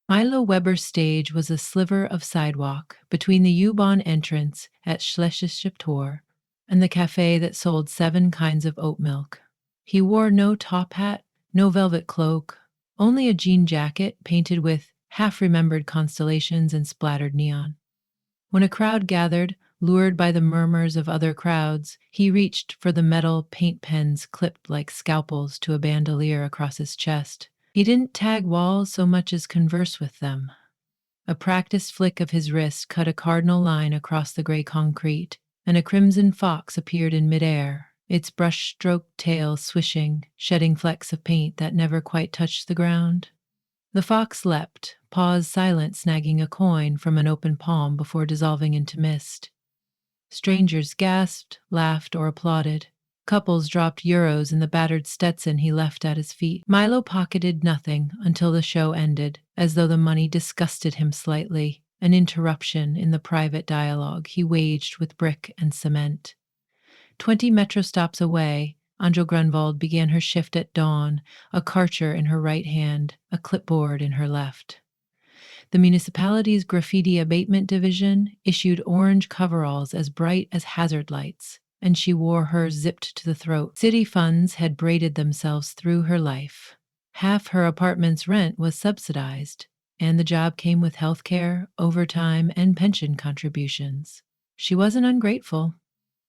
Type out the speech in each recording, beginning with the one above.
Milo Weber's stage was a sliver of sidewalk between the U-Bahn entrance at Schlesische Tor and the cafe that sold 7 kinds of oat milk. He wore no top hat, no velvet cloak, only a jean jacket painted with half-remembered constellations and splattered neon. When a crowd gathered, lured by the murmurs of other crowds, he reached for the metal paint pens clipped like scalpels to a bandolier across his chest. He didn't tag walls so much as converse with them. A practiced flick of his wrist cut a cardinal line across the gray concrete, and a crimson fox appeared in midair, its brush-stroked tail swishing, shedding flecks of paint that never quite touched the ground. The fox leapt, paws silent, snagging a coin from an open palm before dissolving into mist. Strangers gasped, laughed, or applauded. Couples dropped euros in the battered Stetson he left at his feet. Milo pocketed nothing until the show ended, as though the money disgusted him slightly, an interruption in the private dialogue he waged with brick and cement. 20 metro stops away, Angel Grunwald began her shift at dawn, a karcher in her right hand, a clipboard in her left. The municipality's graffiti abatement division issued orange coveralls as bright as hazard lights, and she wore hers zipped to the throat. City funds had braided themselves through her life. Half her apartment's rent was subsidized, and the job came with health care, overtime, and pension contributions. She wasn't ungrateful.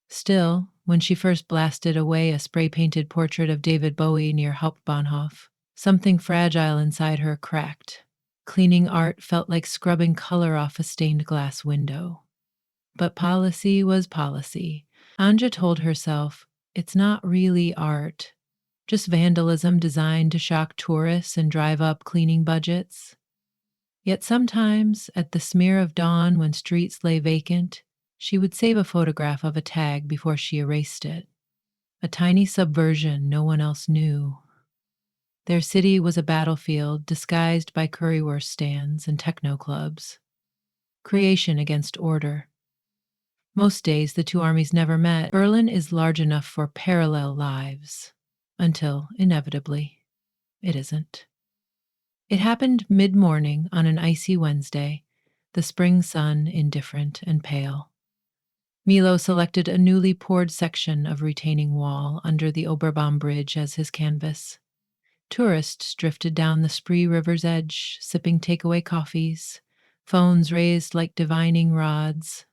Still, when she first blasted away a spray-painted portrait of David Bowie near Hauptbahnhof, something fragile inside her cracked. Cleaning art felt like scrubbing color off a stained glass window. But policy was policy. Anja told herself, it's not really art, just vandalism designed to shock tourists and drive up cleaning budgets. Yet sometimes, at the smear of dawn when streets lay vacant, she would save a photograph of a tag before she erased it. A tiny subversion no one else knew. Their city was a battlefield disguised by currywurst stands and techno clubs. Creation against order. Most days the two armies never met. Berlin is large enough for parallel lives. Until, inevitably, it isn't. It happened mid-morning on an icy Wednesday, the spring sun indifferent and pale. Milo selected a newly poured section of retaining wall under the Oberbaum Bridge as his canvas. Tourists drifted down the Spree River's edge, sipping takeaway coffees, phones raised like divining rods.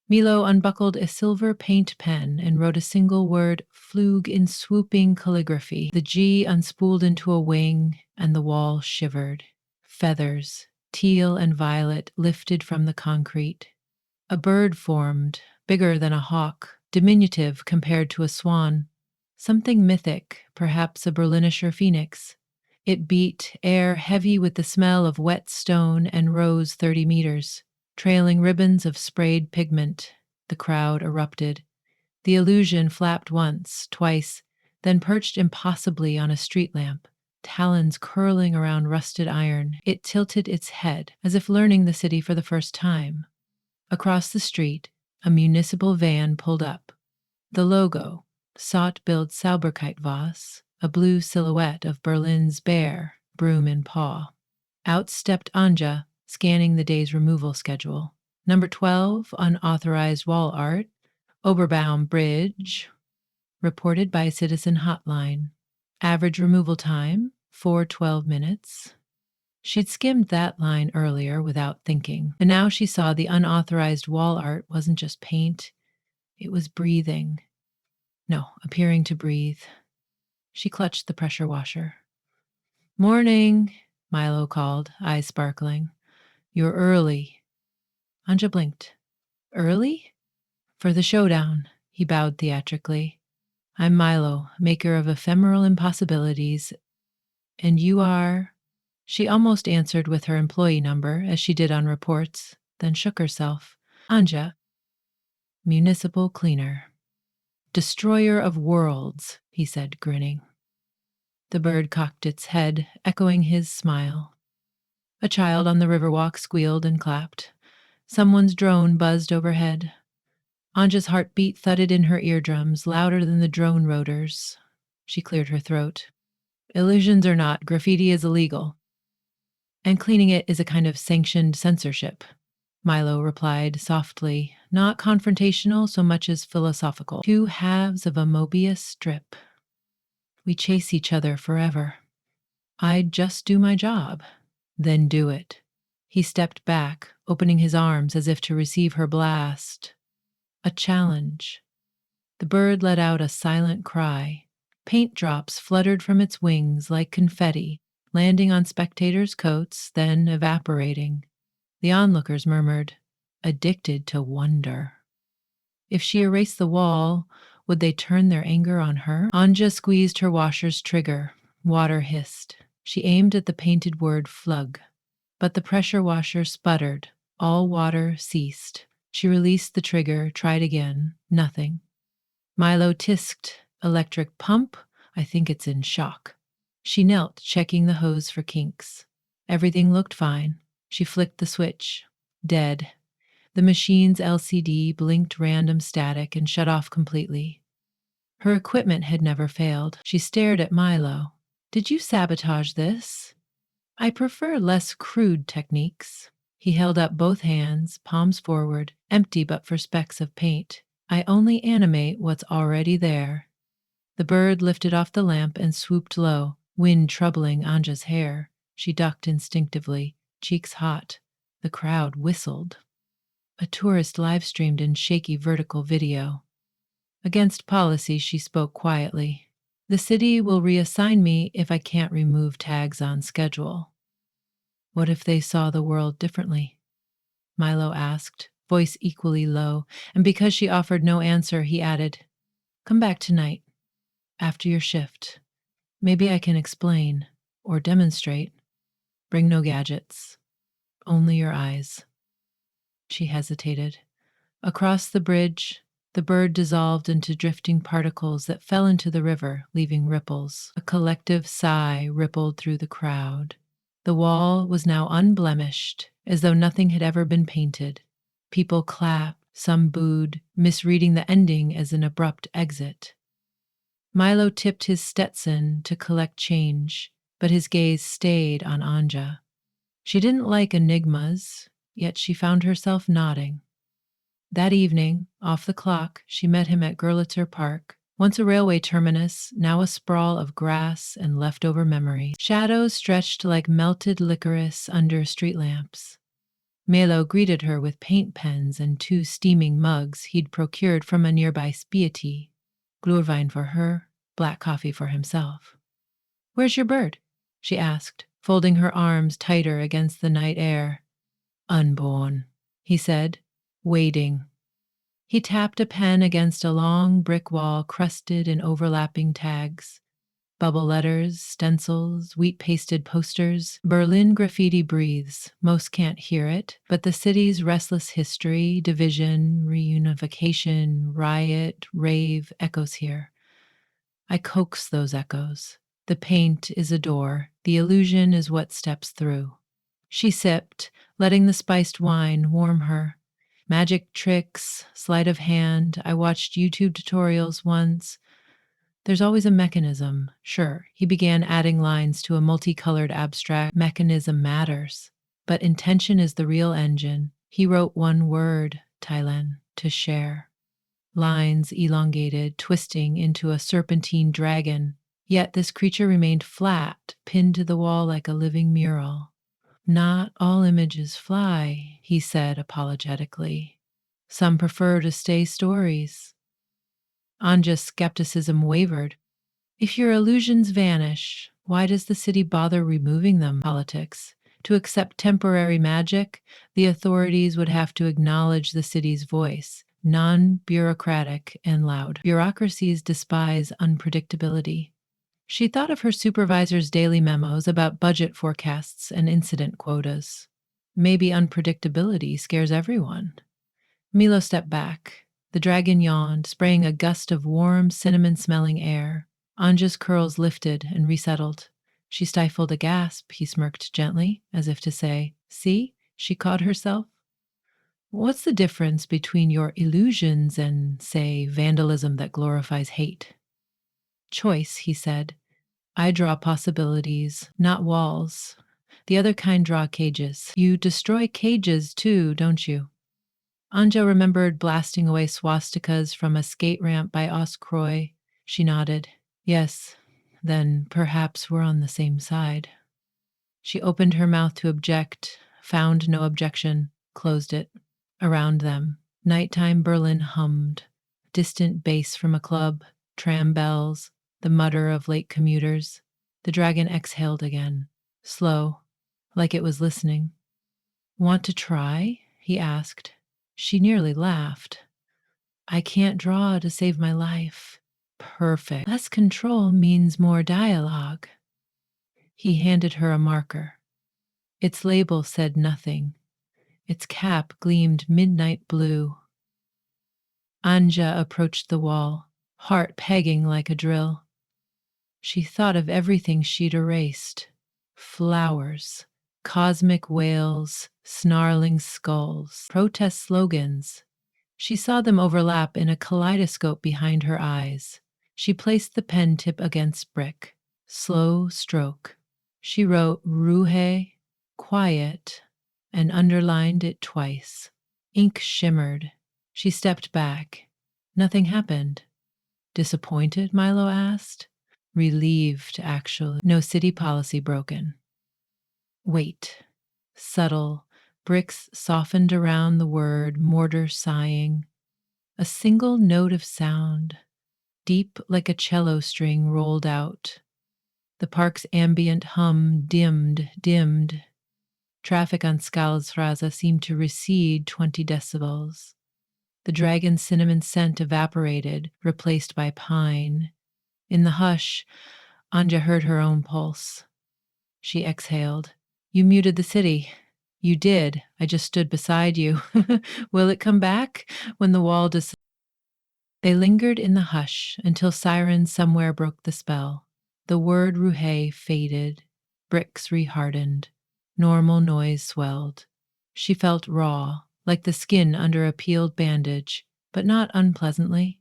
Milo unbuckled a silver paint pen and wrote a single word, Flug, in swooping calligraphy. The G unspooled into a wing, and the wall shivered. Feathers, teal and violet, lifted from the concrete. A bird formed, bigger than a hawk, diminutive compared to a swan. Something mythic, perhaps a Berlinischer phoenix. It beat, air heavy with the smell of wet stone, and rose 30 meters, trailing ribbons of sprayed pigment. The crowd erupted. The illusion flapped once, twice, then perched impossibly on a street lamp, talons curling around rusted iron. It tilted its head, as if learning the city for the first time. Across the street, a municipal van pulled up. The logo, Sautbild Sauberkeit-Was, a blue silhouette of Berlin's bear, broom in paw. Out stepped Anja, scanning the day's removal schedule. Number 12, unauthorized wall art, Oberbaum Bridge, reported by Citizen Hotline. Average removal time, 4:12 minutes. She'd skimmed that line earlier without thinking, and now she saw the unauthorized wall art wasn't just paint, it was breathing. No, appearing to breathe. She clutched the pressure washer. Morning, Milo called, eyes sparkling. You're early. Anja blinked. Early? For the showdown, he bowed theatrically. I'm Milo, maker of ephemeral impossibilities. And you are? She almost answered with her employee number, as she did on reports, then shook herself. Anja. Municipal cleaner. Destroyer of worlds, he said, grinning. The bird cocked its head, echoing his smile. A child on the riverwalk squealed and clapped. Someone's drone buzzed overhead. Anja's heartbeat thudded in her eardrums, louder than the drone rotors. She cleared her throat. Illusions or not, graffiti is illegal. And cleaning it is a kind of sanctioned censorship. Milo replied softly, not confrontational so much as philosophical. Two halves of a Mobius strip. We chase each other forever. I'd just do my job. Then do it. He stepped back, opening his arms as if to receive her blast. A challenge. The bird let out a silent cry. Paint drops fluttered from its wings like confetti, landing on spectators' coats, then evaporating. The onlookers murmured, addicted to wonder. If she erased the wall, would they turn their anger on her? Anja squeezed her washer's trigger. Water hissed. She aimed at the painted word flug. But the pressure washer sputtered. All water ceased. She released the trigger, tried again. Nothing. Milo tisked. Electric pump? I think it's in shock. She knelt, checking the hose for kinks. Everything looked fine. She flicked the switch. Dead. The machine's LCD blinked random static and shut off completely. Her equipment had never failed. She stared at Milo. Did you sabotage this? I prefer less crude techniques. He held up both hands, palms forward, empty but for specks of paint. I only animate what's already there. The bird lifted off the lamp and swooped low, wind troubling Anja's hair. She ducked instinctively, cheeks hot. The crowd whistled. A tourist live-streamed in shaky vertical video. Against policy, she spoke quietly. The city will reassign me if I can't remove tags on schedule. What if they saw the world differently? Milo asked, voice equally low, and because she offered no answer, he added, come back tonight, after your shift. Maybe I can explain, or demonstrate. Bring no gadgets, only your eyes. She hesitated. Across the bridge, the bird dissolved into drifting particles that fell into the river, leaving ripples. A collective sigh rippled through the crowd. The wall was now unblemished, as though nothing had ever been painted. People clapped, some booed, misreading the ending as an abrupt exit. Milo tipped his Stetson to collect change, but his gaze stayed on Anja. She didn't like enigmas, yet she found herself nodding. That evening, off the clock, she met him at Görlitzer Park, once a railway terminus, now a sprawl of grass and leftover memory. Shadows stretched like melted licorice under street lamps. Melo greeted her with paint pens and 2 steaming mugs he'd procured from a nearby Spiety. Glühwein for her, black coffee for himself. Where's your bird? She asked, folding her arms tighter against the night air. Unborn, he said, waiting. He tapped a pen against a long brick wall crusted in overlapping tags. Bubble letters, stencils, wheat-pasted posters. Berlin graffiti breathes. Most can't hear it, but the city's restless history, division, reunification, riot, rave echoes here. I coax those echoes. The paint is a door. The illusion is what steps through. She sipped, letting the spiced wine warm her. Magic tricks, sleight of hand. I watched YouTube tutorials once. There's always a mechanism, sure. He began adding lines to a multicolored abstract. Mechanism matters. But intention is the real engine. He wrote one word, Thailand, to share. Lines elongated, twisting into a serpentine dragon. Yet this creature remained flat, pinned to the wall like a living mural. Not all images fly, he said apologetically. Some prefer to stay stories. Anja's skepticism wavered. If your illusions vanish, why does the city bother removing them? Politics. To accept temporary magic, the authorities would have to acknowledge the city's voice, non-bureaucratic and loud. Bureaucracies despise unpredictability. She thought of her supervisor's daily memos about budget forecasts and incident quotas. Maybe unpredictability scares everyone. Milo stepped back. The dragon yawned, spraying a gust of warm, cinnamon-smelling air. Anja's curls lifted and resettled. She stifled a gasp. He smirked gently, as if to say, see, she caught herself. What's the difference between your illusions and, say, vandalism that glorifies hate? Choice, he said. I draw possibilities, not walls. The other kind draw cages. You destroy cages too, don't you? Anja remembered blasting away swastikas from a skate ramp by Oskroy. She nodded. Yes, then perhaps we're on the same side. She opened her mouth to object, found no objection, closed it. Around them, nighttime Berlin hummed. Distant bass from a club, tram bells, the mutter of late commuters. The dragon exhaled again, slow, like it was listening. Want to try? He asked. She nearly laughed. I can't draw to save my life. Perfect. Less control means more dialogue. He handed her a marker. Its label said nothing. Its cap gleamed midnight blue. Anja approached the wall, heart pegging like a drill. She thought of everything she'd erased. Flowers, cosmic whales, snarling skulls, protest slogans. She saw them overlap in a kaleidoscope behind her eyes. She placed the pen tip against brick. Slow stroke. She wrote Ruhe, quiet, and underlined it twice. Ink shimmered. She stepped back. Nothing happened. Disappointed, Milo asked. Relieved, actually. No city policy broken. Wait. Subtle. Bricks softened around the word, mortar sighing. A single note of sound, deep like a cello string, rolled out. The park's ambient hum dimmed. Traffic on Skalsraza seemed to recede 20 decibels. The dragon's cinnamon scent evaporated, replaced by pine. In the hush, Anja heard her own pulse. She exhaled. You muted the city. You did. I just stood beside you. Will it come back when the wall They lingered in the hush until sirens somewhere broke the spell. The word Ruhe faded. Bricks rehardened. Normal noise swelled. She felt raw, like the skin under a peeled bandage, but not unpleasantly.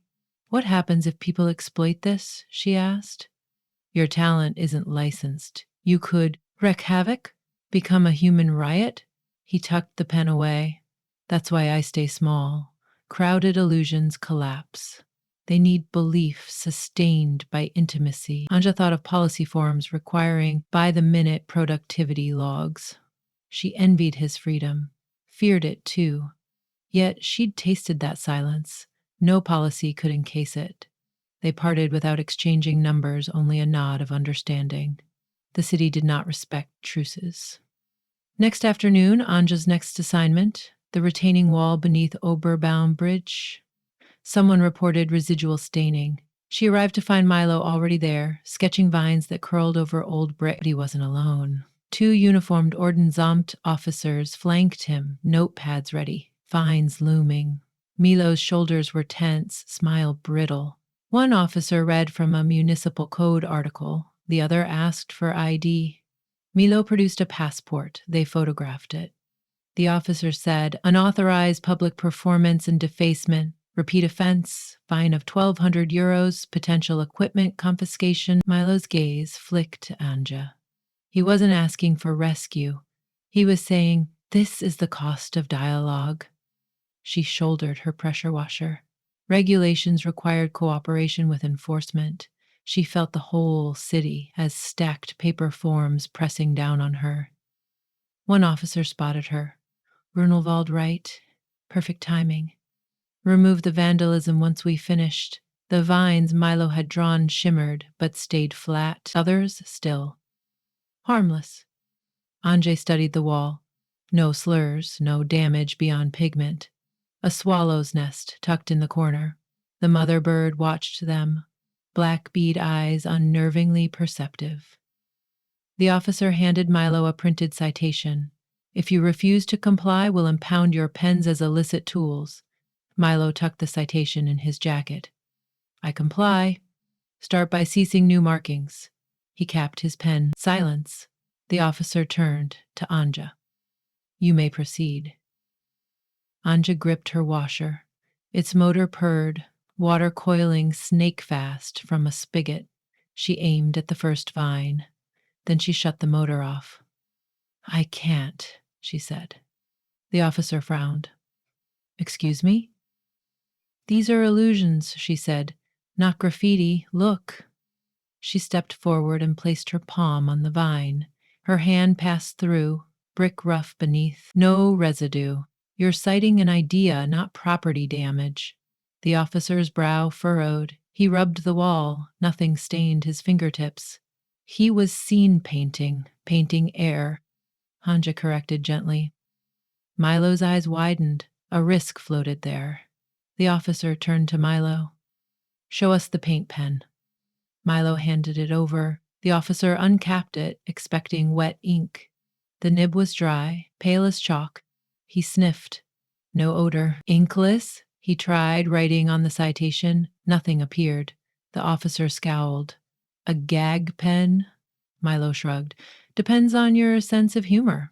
What happens if people exploit this? She asked. Your talent isn't licensed. You could wreak havoc, become a human riot. He tucked the pen away. That's why I stay small. Crowded illusions collapse. They need belief sustained by intimacy. Anja thought of policy forums requiring by-the-minute productivity logs. She envied his freedom, feared it too. Yet she'd tasted that silence. No policy could encase it. They parted without exchanging numbers, only a nod of understanding. The city did not respect truces. Next afternoon, Anja's next assignment, the retaining wall beneath Oberbaum Bridge. Someone reported residual staining. She arrived to find Milo already there, sketching vines that curled over old brick. But he wasn't alone. 2 uniformed Ordnungsamt officers flanked him, notepads ready, vines looming. Milo's shoulders were tense, smile brittle. One officer read from a municipal code article. The other asked for ID. Milo produced a passport. They photographed it. The officer said, unauthorized public performance and defacement. Repeat offense, fine of 1,200 euros, potential equipment confiscation. Milo's gaze flicked to Anja. He wasn't asking for rescue. He was saying, this is the cost of dialogue. She shouldered her pressure washer. Regulations required cooperation with enforcement. She felt the whole city as stacked paper forms pressing down on her. One officer spotted her. Grunewald right. Perfect timing. Remove the vandalism once we finished. The vines Milo had drawn shimmered, but stayed flat. Others still. Harmless. Anja studied the wall. No slurs, no damage beyond pigment. A swallow's nest tucked in the corner. The mother bird watched them, black bead eyes unnervingly perceptive. The officer handed Milo a printed citation. If you refuse to comply, we'll impound your pens as illicit tools. Milo tucked the citation in his jacket. I comply. Start by ceasing new markings. He capped his pen. Silence. The officer turned to Anja. You may proceed. Anja gripped her washer. Its motor purred, water coiling snake-fast from a spigot. She aimed at the first vine. Then she shut the motor off. I can't, she said. The officer frowned. Excuse me? These are illusions, she said. Not graffiti. Look. She stepped forward and placed her palm on the vine. Her hand passed through, brick rough beneath. No residue. You're citing an idea, not property damage. The officer's brow furrowed. He rubbed the wall. Nothing stained his fingertips. He was scene painting, painting air. Hanja corrected gently. Milo's eyes widened. A risk floated there. The officer turned to Milo. Show us the paint pen. Milo handed it over. The officer uncapped it, expecting wet ink. The nib was dry, pale as chalk. He sniffed. No odor. Inkless? He tried writing on the citation. Nothing appeared. The officer scowled. A gag pen? Milo shrugged. Depends on your sense of humor.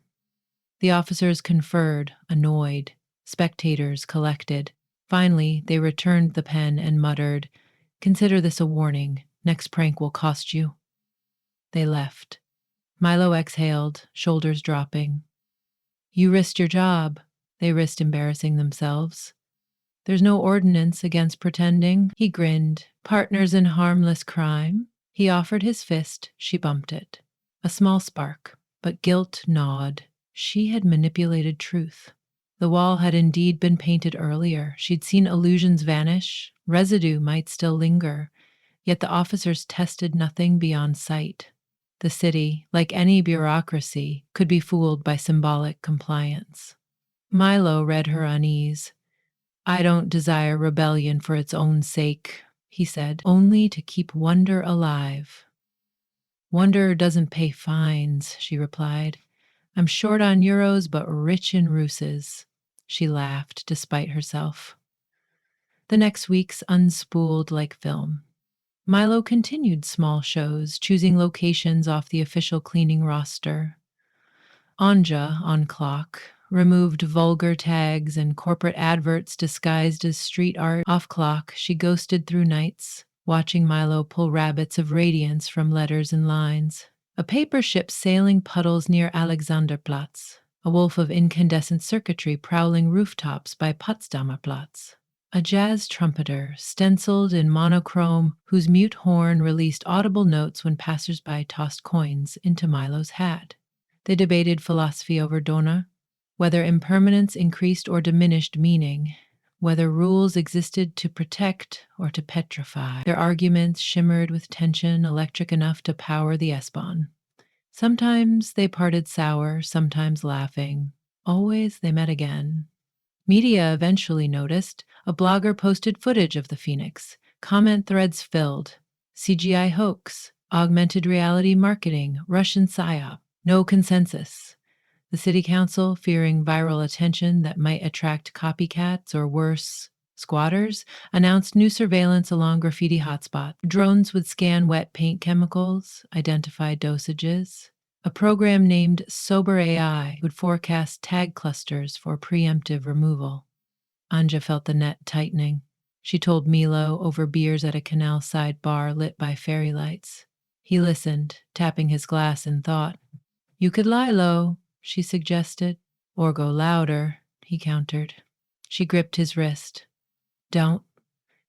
The officers conferred, annoyed. Spectators collected. Finally, they returned the pen and muttered, Consider this a warning. Next prank will cost you. They left. Milo exhaled, shoulders dropping. You risked your job. They risked embarrassing themselves. There's no ordinance against pretending. He grinned. Partners in harmless crime. He offered his fist. She bumped it. A small spark, but guilt gnawed. She had manipulated truth. The wall had indeed been painted earlier. She'd seen illusions vanish. Residue might still linger. Yet the officers tested nothing beyond sight. The city, like any bureaucracy, could be fooled by symbolic compliance. Milo read her unease. I don't desire rebellion for its own sake, he said, only to keep wonder alive. Wonder doesn't pay fines, she replied. I'm short on euros but rich in ruses. She laughed despite herself. The next weeks unspooled like film. Milo continued small shows, choosing locations off the official cleaning roster. Anja, on clock, removed vulgar tags and corporate adverts disguised as street art. Off clock, she ghosted through nights, watching Milo pull rabbits of radiance from letters and lines. A paper ship sailing puddles near Alexanderplatz, a wolf of incandescent circuitry prowling rooftops by Potsdamer Platz. A jazz trumpeter, stenciled in monochrome, whose mute horn released audible notes when passersby tossed coins into Milo's hat. They debated philosophy over Dona, whether impermanence increased or diminished meaning, whether rules existed to protect or to petrify. Their arguments shimmered with tension electric enough to power the S-Bahn. Sometimes they parted sour, sometimes laughing. Always they met again. Media eventually noticed. A blogger posted footage of the Phoenix. Comment threads filled. CGI hoax, augmented reality marketing, Russian psyop. No consensus. The city council, fearing viral attention that might attract copycats or worse, squatters, announced new surveillance along graffiti hotspots. Drones would scan wet paint chemicals, identify dosages. A program named Sober AI would forecast tag clusters for preemptive removal. Anja felt the net tightening. She told Milo over beers at a canal-side bar lit by fairy lights. He listened, tapping his glass in thought. You could lie low, she suggested. Or go louder, he countered. She gripped his wrist. Don't.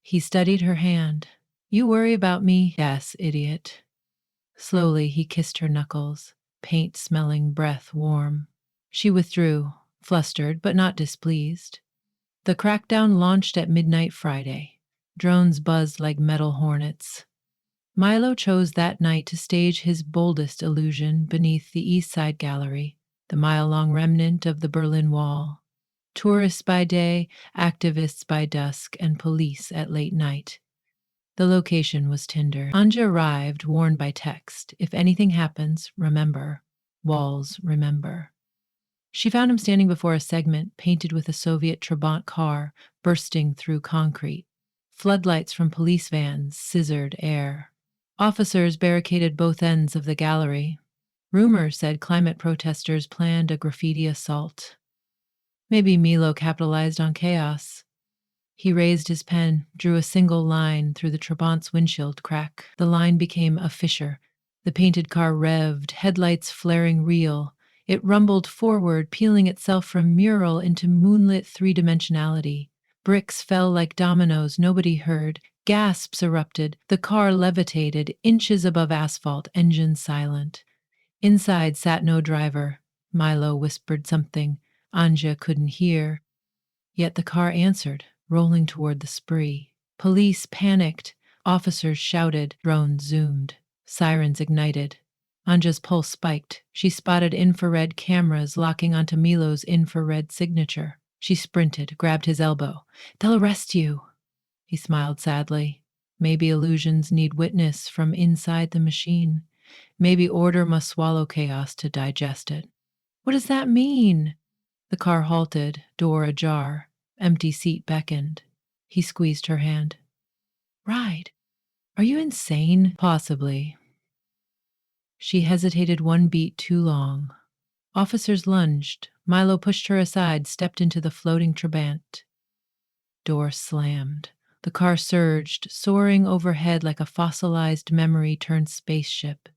He studied her hand. You worry about me? Yes, idiot. Slowly he kissed her knuckles, paint-smelling breath warm. She withdrew, flustered but not displeased. The crackdown launched at midnight Friday. Drones buzzed like metal hornets. Milo chose that night to stage his boldest illusion beneath the East Side Gallery, the mile-long remnant of the Berlin Wall. Tourists by day, activists by dusk, and police at late night. The location was Tinder. Anja arrived, warned by text. If anything happens, remember. Walls remember. She found him standing before a segment painted with a Soviet Trabant car bursting through concrete. Floodlights from police vans scissored air. Officers barricaded both ends of the gallery. Rumors said climate protesters planned a graffiti assault. Maybe Milo capitalized on chaos. He raised his pen, drew a single line through the Trabant's windshield crack. The line became a fissure. The painted car revved, headlights flaring real. It rumbled forward, peeling itself from mural into moonlit three-dimensionality. Bricks fell like dominoes nobody heard. Gasps erupted. The car levitated, inches above asphalt, engine silent. Inside sat no driver. Milo whispered something Anja couldn't hear. Yet the car answered, rolling toward the spree. Police panicked. Officers shouted. Drones zoomed. Sirens ignited. Anja's pulse spiked. She spotted infrared cameras locking onto Milo's infrared signature. She sprinted, grabbed his elbow. "They'll arrest you." He smiled sadly. Maybe illusions need witness from inside the machine. Maybe order must swallow chaos to digest it. "What does that mean?" The car halted, door ajar. Empty seat beckoned. He squeezed her hand. "Ride. Are you insane?" "Possibly." She hesitated one beat too long. Officers lunged. Milo pushed her aside, stepped into the floating Trabant. Door slammed. The car surged, soaring overhead like a fossilized memory turned spaceship.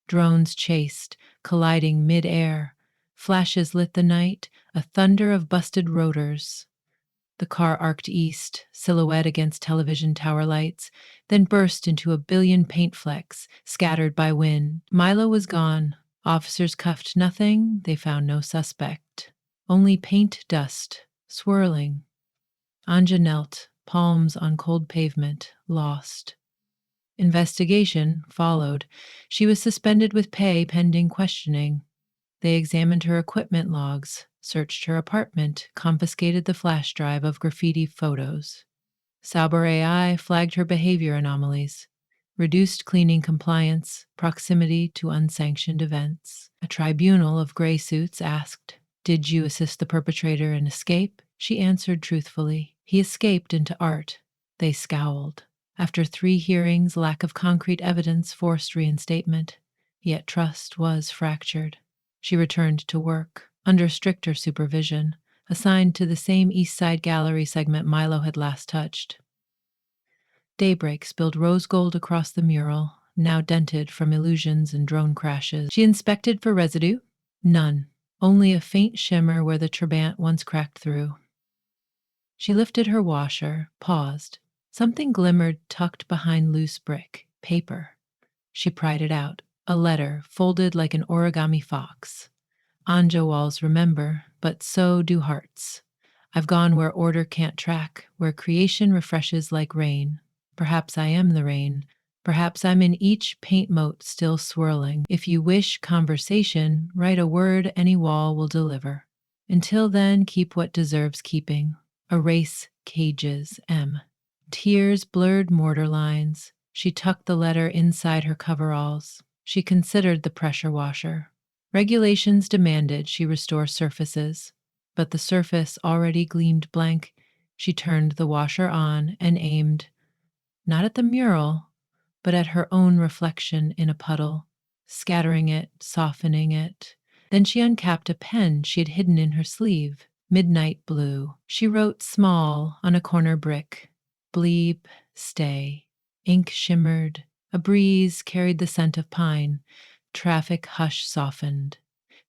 Drones chased, colliding mid-air. Flashes lit the night, a thunder of busted rotors. The car arced east, silhouette against television tower lights, then burst into a billion paint flecks, scattered by wind. Milo was gone. Officers cuffed nothing, they found no suspect. Only paint dust, swirling. Anja knelt, palms on cold pavement, lost. Investigation followed. She was suspended with pay pending questioning. They examined her equipment logs, searched her apartment, confiscated the flash drive of graffiti photos. Sauber AI flagged her behavior anomalies, reduced cleaning compliance, proximity to unsanctioned events. A tribunal of gray suits asked, "Did you assist the perpetrator in escape?" She answered truthfully, "He escaped into art." They scowled. After 3 hearings, lack of concrete evidence forced reinstatement, yet trust was fractured. She returned to work, under stricter supervision, assigned to the same East Side Gallery segment Milo had last touched. Daybreak spilled rose gold across the mural, now dented from illusions and drone crashes. She inspected for residue. None. Only a faint shimmer where the Trabant once cracked through. She lifted her washer, paused. Something glimmered tucked behind loose brick. Paper. She pried it out. A letter, folded like an origami fox. Anja walls remember, but so do hearts. I've gone where order can't track, where creation refreshes like rain. Perhaps I am the rain. Perhaps I'm in each paint mote still swirling. If you wish conversation, write a word any wall will deliver. Until then, keep what deserves keeping. Erase cages, M. Tears blurred mortar lines. She tucked the letter inside her coveralls. She considered the pressure washer. Regulations demanded she restore surfaces, but the surface already gleamed blank. She turned the washer on and aimed, not at the mural, but at her own reflection in a puddle, scattering it, softening it. Then she uncapped a pen she had hidden in her sleeve. Midnight blue. She wrote small on a corner brick. Bleep, stay. Ink shimmered. A breeze carried the scent of pine. Traffic hush softened.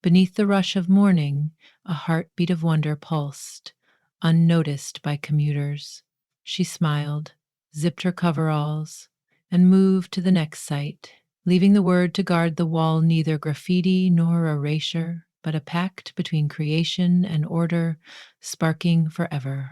Beneath the rush of morning, a heartbeat of wonder pulsed, unnoticed by commuters. She smiled, zipped her coveralls, and moved to the next site, leaving the word to guard the wall, neither graffiti nor erasure, but a pact between creation and order, sparking forever.